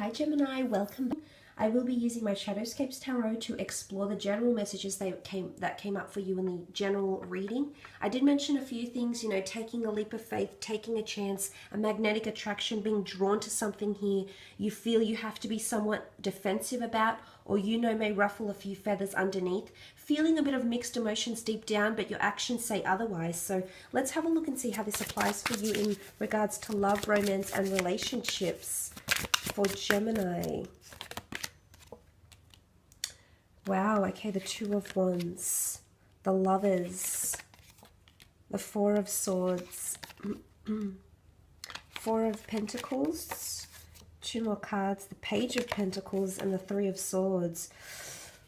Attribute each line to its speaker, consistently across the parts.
Speaker 1: Hi Gemini, welcome. I will be using my Shadowscapes Tarot to explore the general messages that came up for you in the general reading. I did mention a few things, taking a leap of faith, taking a chance, a magnetic attraction, being drawn to something here you feel you have to be somewhat defensive about, or may ruffle a few feathers underneath, feeling a bit of mixed emotions deep down, but your actions say otherwise. So let's have a look and see how this applies for you in regards to love, romance, and relationships for Gemini. Wow, okay, the Two of Wands, the Lovers, the Four of Swords, Four of Pentacles, two more cards, the Page of Pentacles, and the Three of Swords.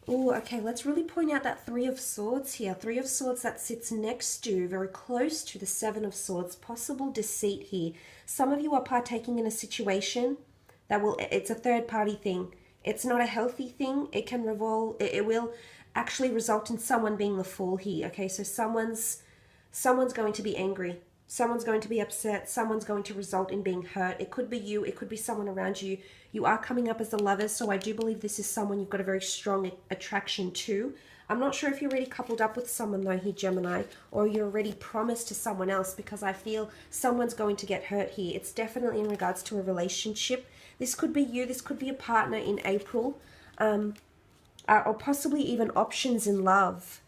Speaker 1: Oh, okay, let's really point out that Three of Swords here. Three of Swords that sits next to, very close to the Seven of Swords. Possible deceit here. Some of you are partaking in a situation that it's a third party thing. It's not a healthy thing. It can revolve, it will actually result in someone being the fool here. Okay, so someone's going to be angry. Someone's going to be upset. Someone's going to result in being hurt. It could be you. It could be someone around you. You are coming up as the Lovers, so I do believe this is someone you've got a very strong attraction to. I'm not sure if you're already coupled up with someone though here, Gemini, or you're already promised to someone else, because I feel someone's going to get hurt here. It's definitely in regards to a relationship. This could be you. This could be a partner in April, or possibly even options in love.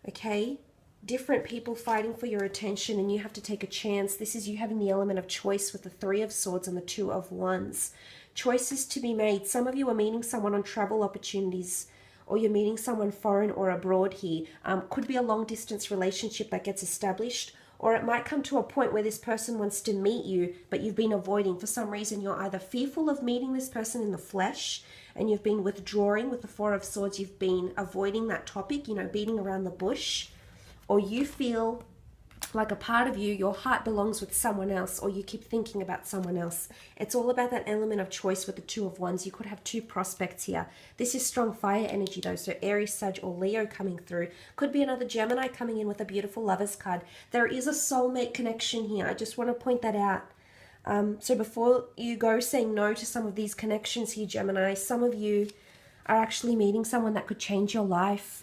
Speaker 1: Okay? Different people fighting for your attention, and you have to take a chance. This is you having the element of choice with the Three of Swords and the Two of Wands. Choices to be made. Some of you are meeting someone on travel opportunities, or you're meeting someone foreign or abroad here. Could be a long distance relationship that gets established, or it might come to a point where this person wants to meet you, but you've been avoiding. For some reason, you're either fearful of meeting this person in the flesh, and you've been withdrawing with the Four of Swords. You've been avoiding that topic, beating around the bush. Or you feel like a part of you, your heart belongs with someone else, or you keep thinking about someone else. It's all about that element of choice with the Two of Wands. You could have two prospects here. This is strong fire energy though, so Aries, Sag, or Leo coming through. Could be another Gemini coming in with a beautiful Lovers card. There is a soulmate connection here. I just want to point that out. So before you go saying no to some of these connections here, Gemini, some of you are actually meeting someone that could change your life.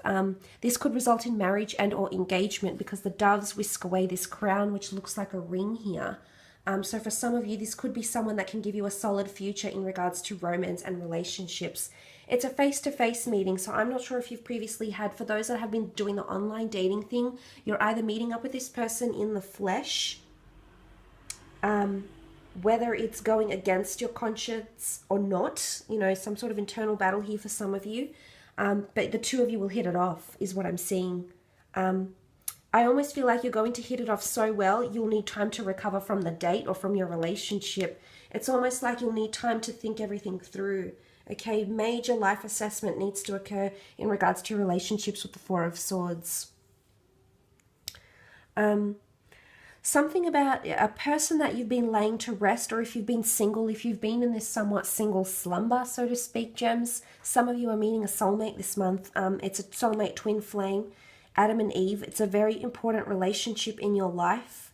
Speaker 1: This could result in marriage and or engagement, because the doves whisk away this crown, which looks like a ring here. So for some of you, this could be someone that can give you a solid future in regards to romance and relationships. It's a face-to-face meeting, so I'm not sure if you've previously had, for those that have been doing the online dating thing, you're either meeting up with this person in the flesh, whether it's going against your conscience or not, some sort of internal battle here for some of you. But the two of you will hit it off, is what I'm seeing. I almost feel like you're going to hit it off so well, you'll need time to recover from the date or from your relationship. It's almost like you'll need time to think everything through. Okay, major life assessment needs to occur in regards to relationships with the Four of Swords. Something about a person that you've been laying to rest, or if you've been single, if you've been in this somewhat single slumber, so to speak, gems. Some of you are meeting a soulmate this month. It's a soulmate twin flame, Adam and Eve. It's a very important relationship in your life.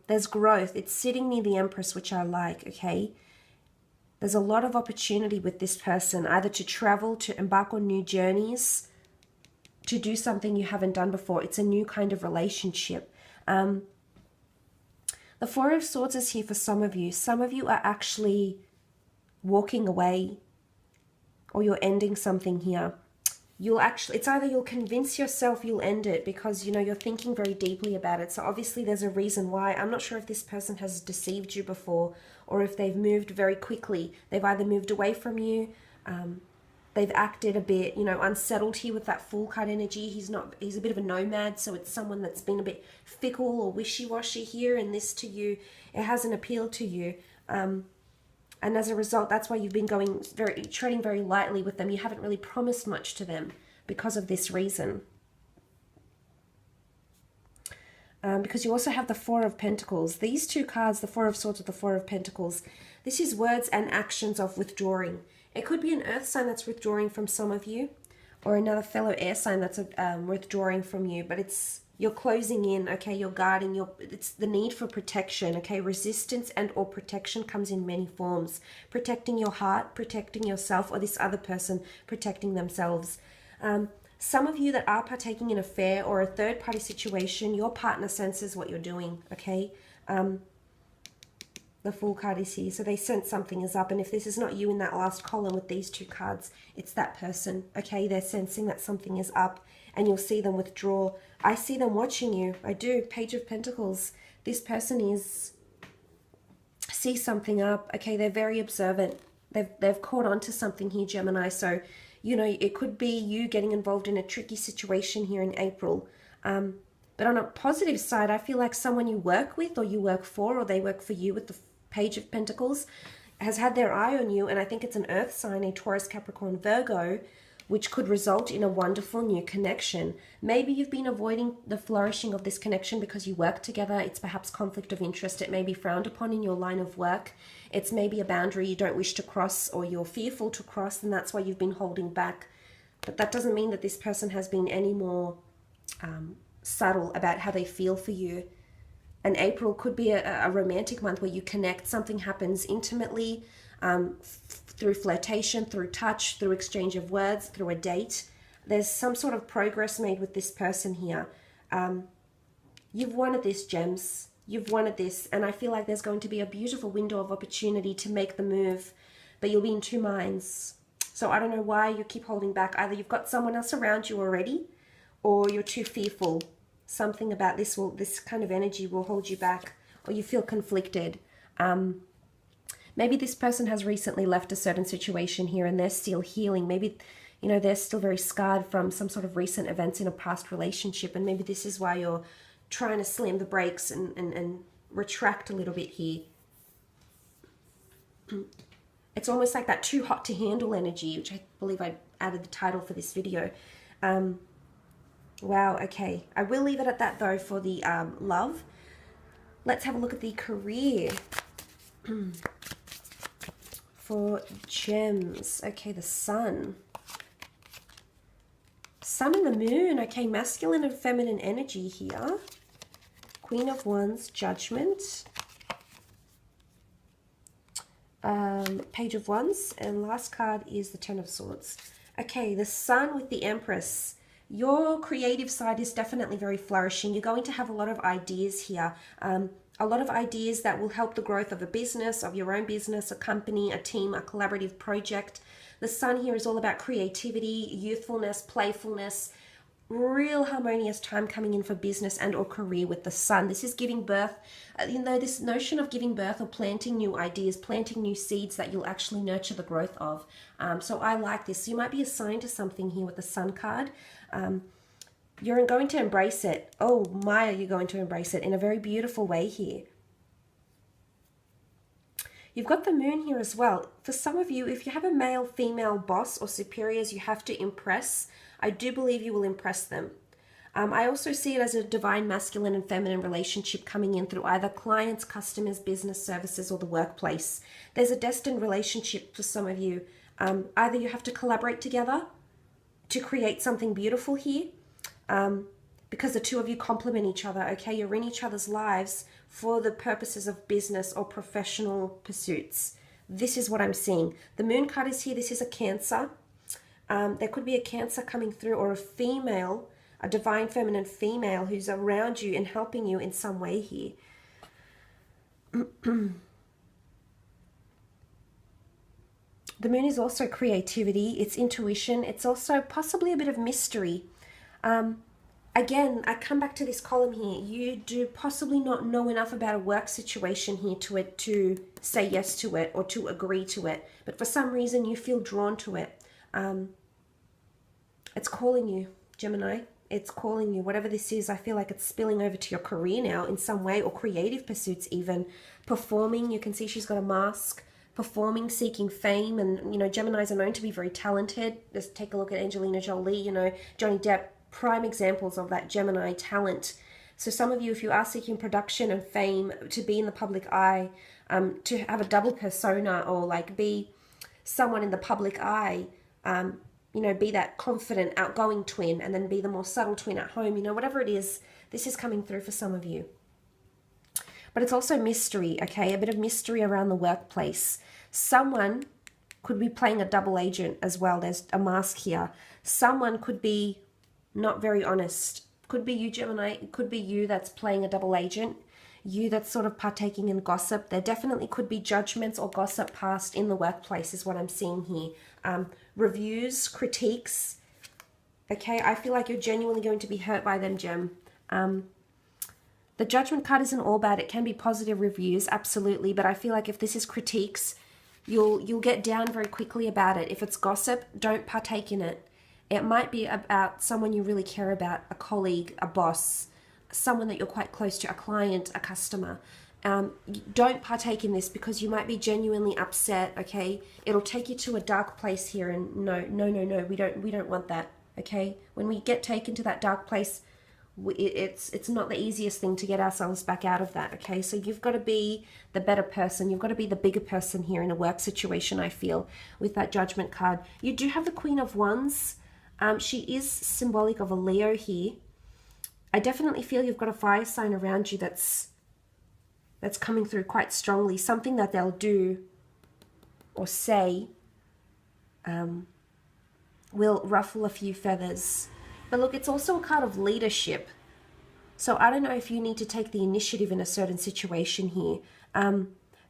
Speaker 1: There's growth. It's sitting near the Empress, which I like, okay? There's a lot of opportunity with this person, either to travel, to embark on new journeys, to do something you haven't done before. It's a new kind of relationship. The Four of Swords is here for some of you. Some of you are actually walking away, or you're ending something here. It's either you'll convince yourself you'll end it because, you're thinking very deeply about it. So obviously there's a reason why. I'm not sure if this person has deceived you before, or if they've moved very quickly. They've either moved away from you, they've acted a bit, unsettled here with that Fool card energy. He's a bit of a nomad, so it's someone that's been a bit fickle or wishy-washy here, and this to you, it hasn't appealed to you. And as a result, that's why you've been treading very lightly with them. You haven't really promised much to them because of this reason. Because you also have the Four of Pentacles. These two cards, the Four of Swords with the Four of Pentacles, this is words and actions of withdrawing. It could be an earth sign that's withdrawing from some of you, or another fellow air sign that's withdrawing from you. But it's, You're closing in, okay? You're guarding. It's the need for protection, okay? Resistance and or protection comes in many forms. Protecting your heart, protecting yourself, or this other person protecting themselves. Some of you that are partaking in an affair or a third-party situation, your partner senses what you're doing, okay? The Fool card is here, so they sense something is up. And if this is not you in that last column with these two cards, it's that person, okay? They're sensing that something is up, and you'll see them withdraw. I see them watching you. I do. Page of Pentacles. This person sees something up, okay? They're very observant. They've caught on to something here, Gemini. So, you know, it could be you getting involved in a tricky situation here in April. But on a positive side, I feel like someone you work with or you work for or they work for you with the Page of Pentacles has had their eye on you. And I think it's an earth sign, a Taurus, Capricorn, Virgo, which could result in a wonderful new connection. Maybe you've been avoiding the flourishing of this connection because you work together. It's perhaps conflict of interest. It may be frowned upon in your line of work. It's maybe a boundary you don't wish to cross or you're fearful to cross, and that's why you've been holding back. But that doesn't mean that this person has been any more subtle about how they feel for you. And April could be a romantic month where you connect. Something happens intimately, through flirtation, through touch, through exchange of words, through a date. There's some sort of progress made with this person here. You've wanted this, Gems. You've wanted this. And I feel like there's going to be a beautiful window of opportunity to make the move. But you'll be in two minds. So I don't know why you keep holding back. Either you've got someone else around you already, or you're too fearful. Something about this kind of energy will hold you back, or you feel conflicted. Maybe this person has recently left a certain situation here and they're still healing. Maybe, you know, they're still very scarred from some sort of recent events in a past relationship. And maybe this is why you're trying to slam the brakes and retract a little bit here. It's almost like that too hot to handle energy, which I believe I added the title for this video. Wow, okay. I will leave it at that, though, for the love. Let's have a look at the career. For Gems. Okay, the Sun. Sun and the Moon. Okay, masculine and feminine energy here. Queen of Wands, Judgment. Page of Wands. And last card is the Ten of Swords. Okay, the Sun with the Empress. Your creative side is definitely very flourishing. You're going to have a lot of ideas here. A lot of ideas that will help the growth of a business, of your own business, a company, a team, a collaborative project. The Sun here is all about creativity, youthfulness, playfulness, real harmonious time coming in for business and or career with the Sun. This is giving birth, you know, this notion of giving birth or planting new ideas, planting new seeds that you'll actually nurture the growth of. So I like this. You might be assigned to something here with the Sun card. You're going to embrace it. Oh my, are you going to embrace it in a very beautiful way here. You've got the Moon here as well. For some of you, if you have a male, female boss or superiors you have to impress, I do believe you will impress them. I also see it as a divine masculine and feminine relationship coming in through either clients, customers, business services, or the workplace. There's a destined relationship for some of you. Either you have to collaborate together to create something beautiful here, because the two of you complement each other, okay? You're in each other's lives for the purposes of business or professional pursuits. This is what I'm seeing. The Moon card is here. This is a Cancer. There could be a Cancer coming through, or a female, a divine feminine female who's around you and helping you in some way here. The Moon is also creativity. It's intuition. It's also possibly a bit of mystery. Again, I come back to this column here. You do possibly not know enough about a work situation here to say yes to it or to agree to it. But for some reason, you feel drawn to it. It's calling you, Gemini. It's calling you. Whatever this is, I feel like it's spilling over to your career now in some way, or creative pursuits even. Performing, you can see she's got a mask. Performing, seeking fame, and, you know, Geminis are known to be very talented. Just take a look at Angelina Jolie, you know, Johnny Depp. Prime examples of that Gemini talent. So some of you, if you are seeking production and fame, to be in the public eye, to have a double persona, or like be someone in the public eye, you know, be that confident, outgoing twin, and then be the more subtle twin at home, you know, whatever it is, This is coming through for some of you. But it's also mystery, okay? A bit of mystery around the workplace. Someone could be playing a double agent as well. There's a mask here. Someone could be not very honest. Could be you, Gemini. It could be you that's playing a double agent. You that's sort of partaking in gossip. There definitely could be judgments or gossip passed in the workplace is what I'm seeing here. Reviews, critiques. Okay, I feel like you're genuinely going to be hurt by them, Gem. The Judgment card isn't all bad. It can be positive reviews, absolutely. But I feel like if this is critiques, you'll get down very quickly about it. If it's gossip, don't partake in it. It might be about someone you really care about, a colleague, a boss, someone that you're quite close to, a client, a customer. Don't partake in this because you might be genuinely upset, okay? It'll take you to a dark place here, and no, we don't want that, okay? When we get taken to that dark place, it's not the easiest thing to get ourselves back out of that, okay? So you've got to be the better person. You've got to be the bigger person here in a work situation, I feel, with that Judgment card. You do have the Queen of Wands. She is symbolic of a Leo here. I definitely feel you've got a fire sign around you that's coming through quite strongly. Something that they'll do or say will ruffle a few feathers. But look, it's also a card of leadership. So I don't know if you need to take the initiative in a certain situation here.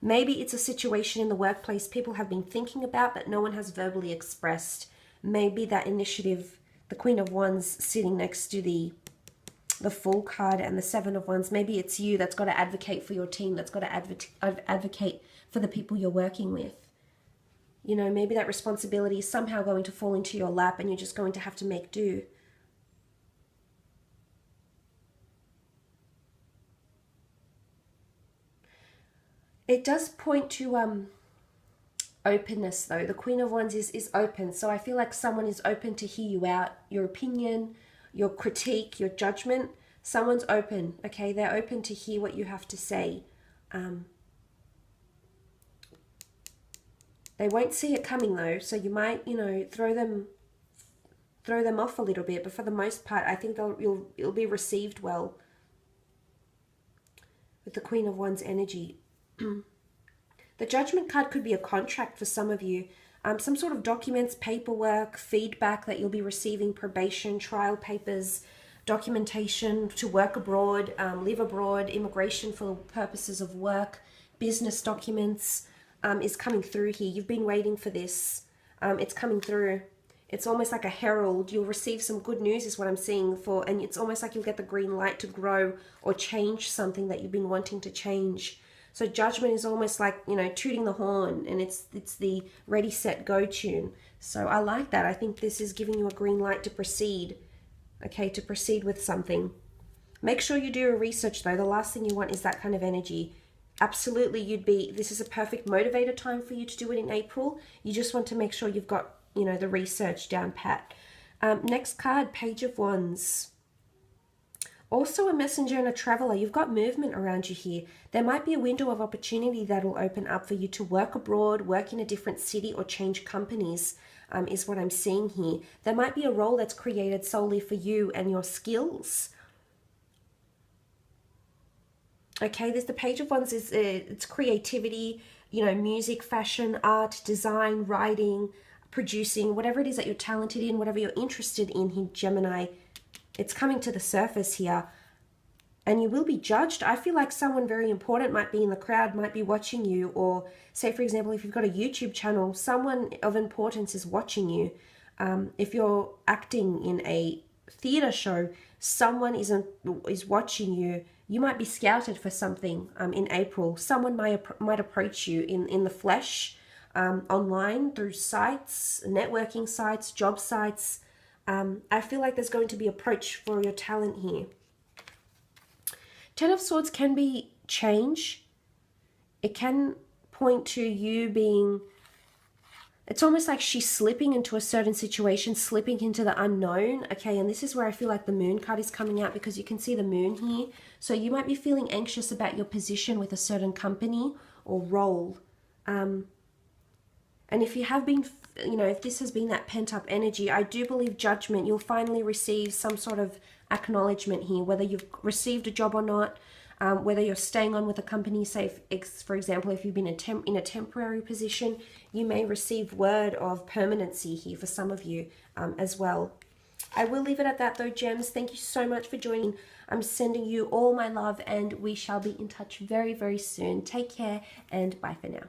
Speaker 1: Maybe it's a situation in the workplace people have been thinking about but no one has verbally expressed. Maybe that initiative, the Queen of Wands sitting next to the Fool card and the Seven of Wands, maybe it's you that's got to advocate for your team, that's got to advocate for the people you're working with. You know, maybe that responsibility is somehow going to fall into your lap and you're just going to have to make do. It does point to openness, though. The Queen of Wands is open. So I feel like someone is open to hear you out, your opinion, your critique, your judgment. Someone's open, okay? They're open to hear what you have to say. They won't see it coming, though. So you might, you know, throw them off a little bit. But for the most part, I think it'll be received well with the Queen of Wands energy. The Judgment card could be a contract for some of you. Some sort of documents, paperwork, feedback that you'll be receiving, probation, trial papers, documentation to work abroad, live abroad, immigration for purposes of work, business documents is coming through here. You've been waiting for this. It's coming through. It's almost like a herald. You'll receive some good news is what I'm seeing for, and it's almost like you'll get the green light to grow or change something that you've been wanting to change. So Judgment is almost like, you know, tooting the horn, and it's the ready, set, go tune. So I like that. I think this is giving you a green light to proceed, okay, to proceed with something. Make sure you do your research, though. The last thing you want is that kind of energy. Absolutely, this is a perfect motivator time for you to do it in April. You just want to make sure you've got, you know, the research down pat. Next card, Page of Wands. Also a messenger and a traveler. You've got movement around you here. There might be a window of opportunity that will open up for you to work abroad, work in a different city, or change companies, is what I'm seeing here. There might be a role that's created solely for you and your skills. Okay, there's the Page of Wands. It's creativity, you know, music, fashion, art, design, writing, producing, whatever it is that you're talented in, whatever you're interested in here, Gemini. It's coming to the surface here, and you will be judged. I feel like someone very important might be in the crowd, might be watching you, or say, for example, if you've got a YouTube channel, someone of importance is watching you. If you're acting in a theater show, someone is watching you. You might be scouted for something in April. Someone might approach you in the flesh, online, through sites, networking sites, job sites. I feel like there's going to be approach for your talent here. Ten of Swords can be change. It can point to you being, it's almost like she's slipping into a certain situation, slipping into the unknown. Okay, and this is where I feel like the Moon card is coming out, because you can see the Moon here. So you might be feeling anxious about your position with a certain company or role. And if you have been, you know, if this has been that pent-up energy, I do believe Judgment, you'll finally receive some sort of acknowledgement here, whether you've received a job or not, whether you're staying on with a company. Say, for example, if you've been in a temporary position, you may receive word of permanency here for some of you as well. I will leave it at that though, gems. Thank you so much for joining. I'm sending you all my love, and we shall be in touch very, very soon. Take care, and bye for now.